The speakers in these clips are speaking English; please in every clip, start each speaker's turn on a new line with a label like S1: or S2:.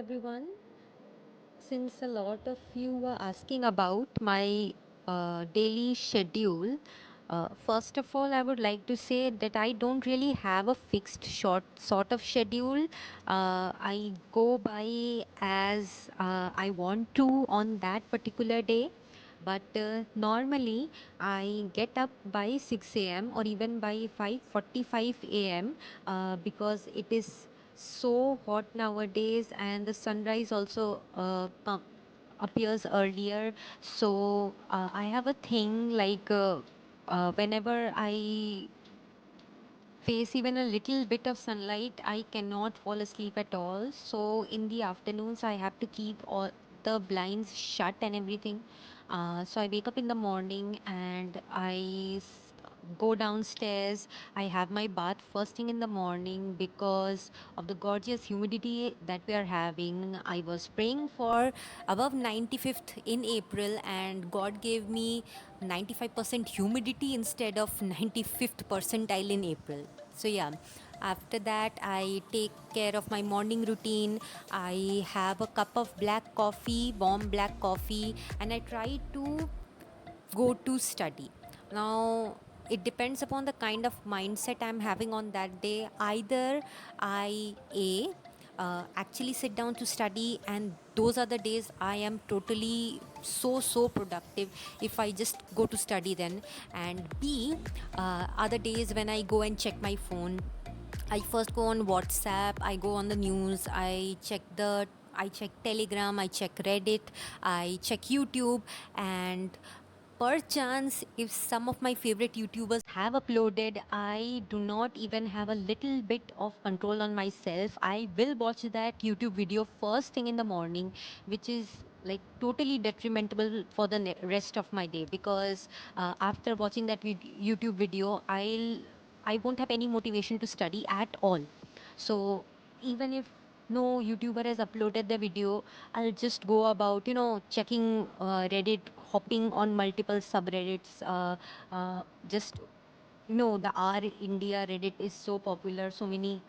S1: everyone. Since a lot of you were asking about my daily schedule, first of all, I would like to say that I don't really have a fixed short sort of schedule. I go by as I want to on that particular day. But normally, I get up by 6 a.m. or even by 5:45 a.m. Because it is so hot nowadays, and the sunrise also appears earlier. So I have a thing like whenever I face even a little bit of sunlight, I cannot fall asleep at all. So in the afternoons, I have to keep all the blinds shut and everything. So I wake up in the morning and go downstairs. I have my bath first thing in the morning because of the gorgeous humidity that we are having. I was praying for above 95th in April, and God gave me 95% humidity instead of 95th percentile in April. So, yeah, after that, I take care of my morning routine. I have a cup of black coffee, warm black coffee, and I try to go to study. Now, it depends upon the kind of mindset I'm having on that day. Either I actually sit down to study, and those are the days I am totally so productive if I just go to study then. And B, other days when I go and check my phone. I first go on WhatsApp, I go on the news, I check Telegram, I check Reddit, I check YouTube, and perchance if some of my favorite YouTubers have uploaded, I do not even have a little bit of control on myself. I will watch that YouTube video first thing in the morning, which is like totally detrimental for the rest of my day, because after watching that YouTube video, I won't have any motivation to study at all. So even if no YouTuber has uploaded the video, I'll just go about, checking Reddit, hopping on multiple subreddits. Just, the R India Reddit is so popular, so many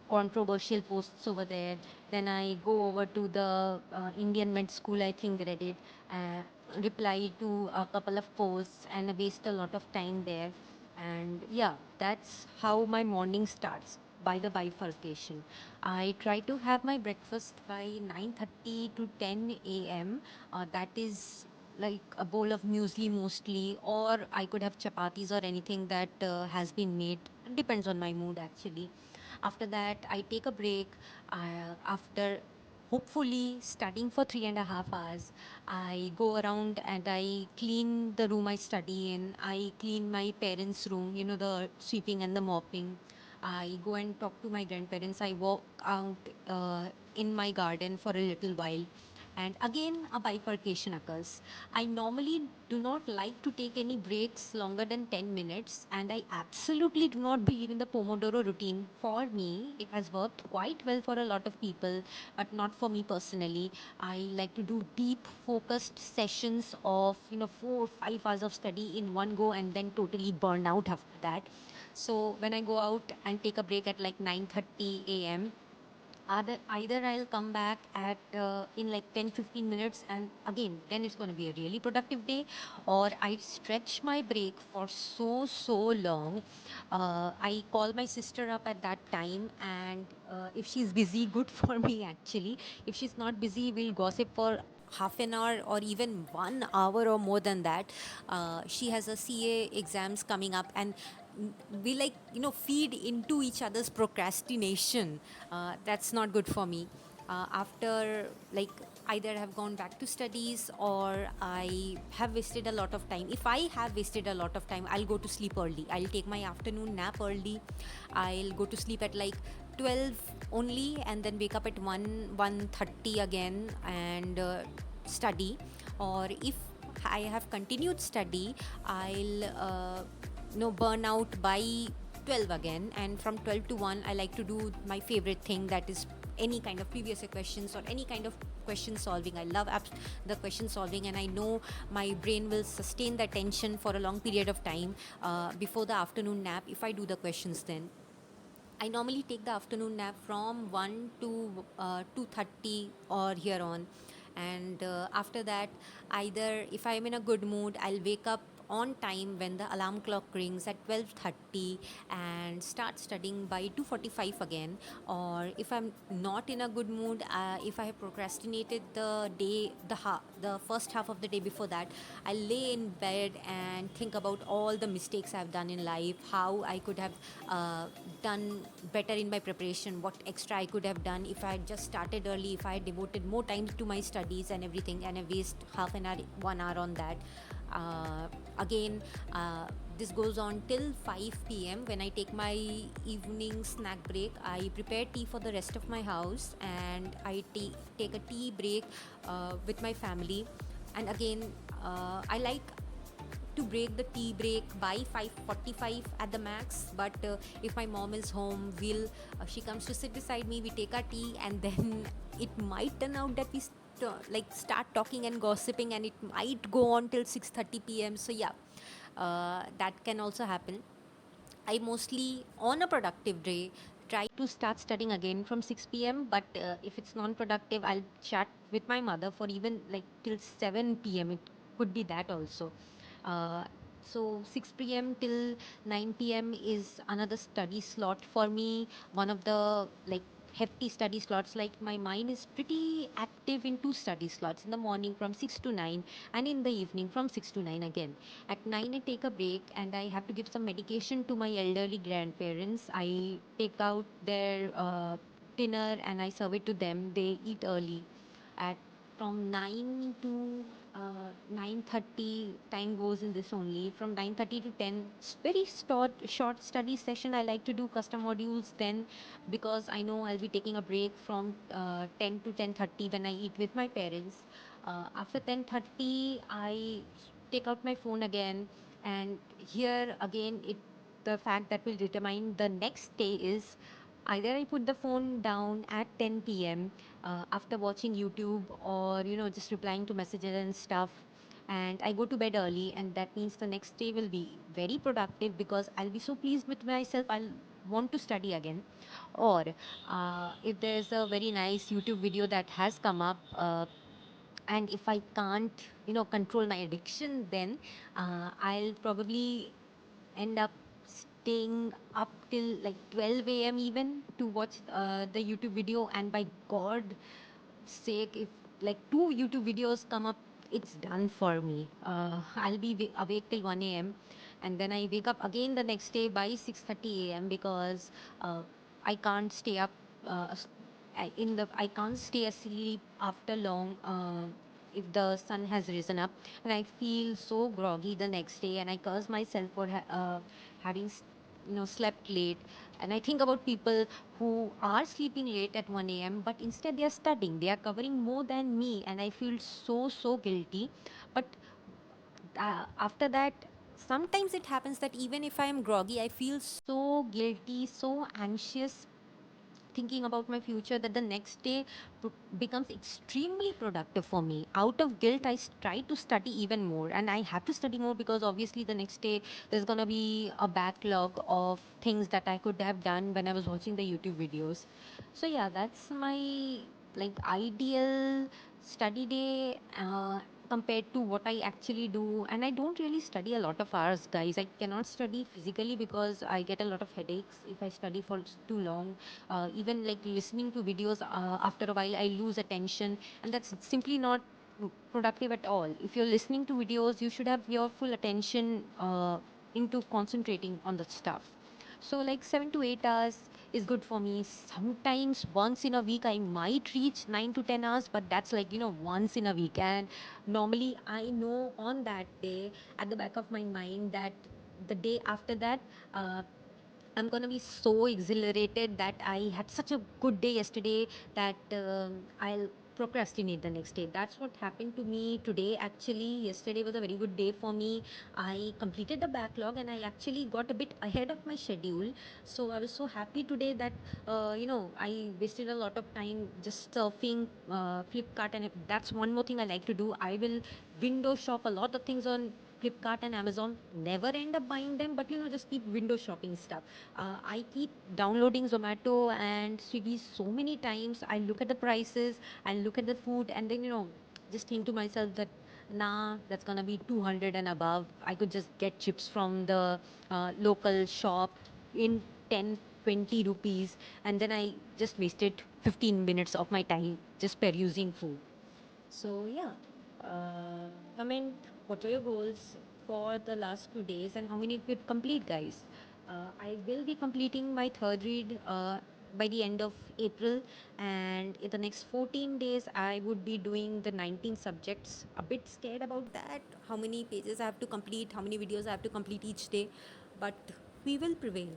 S1: controversial posts over there. Then I go over to the Indian Med School, I think, Reddit, reply to a couple of posts, and I waste a lot of time there. And yeah, that's how my morning starts, by the bifurcation. I try to have my breakfast by 9:30 to 10 a.m. That is like a bowl of muesli mostly, or I could have chapatis or anything that has been made. Depends on my mood actually. After that, I take a break. After hopefully studying for 3.5 hours, I go around and I clean the room I study in. I clean my parents' room, the sweeping and the mopping. I go and talk to my grandparents. I walk out in my garden for a little while. And again, a bifurcation occurs. I normally do not like to take any breaks longer than 10 minutes, and I absolutely do not believe in the Pomodoro routine. For me, it has worked quite well for a lot of people, but not for me personally. I like to do deep, focused sessions of 4 or 5 hours of study in one go, and then totally burn out after that. So when I go out and take a break at like 9:30 a.m., either I'll come back at in like 10-15 minutes, and again then it's going to be a really productive day, or I stretch my break for so long. I call my sister up at that time, and if she's busy, good for me actually. If she's not busy, we'll gossip for half an hour or even 1 hour or more than that. She has a CA exams coming up, and we like feed into each other's procrastination. That's not good for me. After like either I have gone back to studies or I have wasted a lot of time. If I have wasted a lot of time, I'll go to sleep early. I'll take my afternoon nap early. I'll go to sleep at like 12 only, and then wake up at 1:30 again and study. Or if I have continued study, I'll burn out by 12 again, and from 12 to 1 I like to do my favorite thing, that is any kind of previous year questions or any kind of question solving. I love the question solving, and I know my brain will sustain the attention for a long period of time before the afternoon nap if I do the questions then. I normally take the afternoon nap from 1 to 2:30 or here on. And after that, either if I'm in a good mood, I'll wake up on time when the alarm clock rings at 12:30 and start studying by 2:45 again. Or if I'm not in a good mood, if I have procrastinated the day, the first half of the day before that, I'll lay in bed and think about all the mistakes I've done in life, how I could have done better in my preparation, what extra I could have done if I had just started early, if I had devoted more time to my studies and everything, and I waste half an hour, 1 hour on that. Uh, Again, this goes on till 5 p.m. when I take my evening snack break. I prepare tea for the rest of my house and take a tea break with my family. And again, I like to break the tea break by 5:45 at the max. But if my mom is home, she comes to sit beside me, we take our tea, and then it might turn out that we start talking and gossiping, and it might go on till 6:30 p.m. So yeah, that can also happen. I mostly, on a productive day, try to start studying again from 6 p.m. But if it's non productive, I'll chat with my mother for even like till 7 p.m. It could be that also. Uh, so 6 p.m. till 9 p.m. is another study slot for me. One of the like hefty study slots. Like my mind is pretty active in two study slots, in the morning from 6 to 9 and in the evening from 6 to 9 again. At 9 I take a break and I have to give some medication to my elderly grandparents. I take out their dinner and I serve it to them. They eat early. At from 9 to 9:30, time goes in this only. From 9:30 to 10, very short study session. I like to do custom modules then, because I know I'll be taking a break from 10 to 10:30 when I eat with my parents. After 10:30, I take out my phone again, and here again, the fact that will determine the next day is either I put the phone down at 10 p.m. After watching YouTube, or just replying to messages and stuff, and I go to bed early, and that means the next day will be very productive because I'll be so pleased with myself. I'll want to study again. Or if there's a very nice YouTube video that has come up, and if I can't control my addiction, then I'll probably end up staying up till like 12 a.m. even to watch the YouTube video. And by God sake, if like two YouTube videos come up, it's done for me. I'll be awake till 1 a.m. and then I wake up again the next day by 6:30 a.m. because I can't stay up. I can't stay asleep after long. If the sun has risen up, and I feel so groggy the next day, and I curse myself for having slept late. And I think about people who are sleeping late at 1 a.m. but instead they are studying, they are covering more than me, and I feel so guilty. But after that, sometimes it happens that even if I am groggy, I feel so guilty, so anxious, thinking about my future, that the next day becomes extremely productive for me. Out of guilt, try to study even more, and I have to study more because obviously the next day there's gonna be a backlog of things that I could have done when I was watching the YouTube videos. So yeah, that's my like ideal study day. Compared to what I actually do. And I don't really study a lot of hours, guys. I cannot study physically because I get a lot of headaches if I study for too long. Even like listening to videos, after a while, I lose attention, and that's simply not productive at all. If you're listening to videos, you should have your full attention into concentrating on the stuff. So, like 7 to 8 hours is good for me. Sometimes once in a week, I might reach 9 to 10 hours, but that's like, once in a week. And normally, I know on that day at the back of my mind that the day after that, I'm gonna be so exhilarated that I had such a good day yesterday that I'll procrastinate the next day. That's what happened to me today. Actually, yesterday was a very good day for me. I completed the backlog and I actually got a bit ahead of my schedule. So I was so happy today that I wasted a lot of time just surfing Flipkart, and that's one more thing I like to do. I will window shop a lot of things on Flipkart and Amazon, never end up buying them, but just keep window shopping stuff. I keep downloading Zomato and Swiggy so many times. I look at the prices, I look at the food, and then just think to myself that nah, that's gonna be 200 and above. I could just get chips from the local shop in 10-20 rupees, and then I just wasted 15 minutes of my time just perusing food. So yeah, comment what are your goals for the last 2 days and how many you could complete, guys. I will be completing my third read by the end of April, and in the next 14 days, I would be doing the 19 subjects. A bit scared about that, how many pages I have to complete, how many videos I have to complete each day, but we will prevail.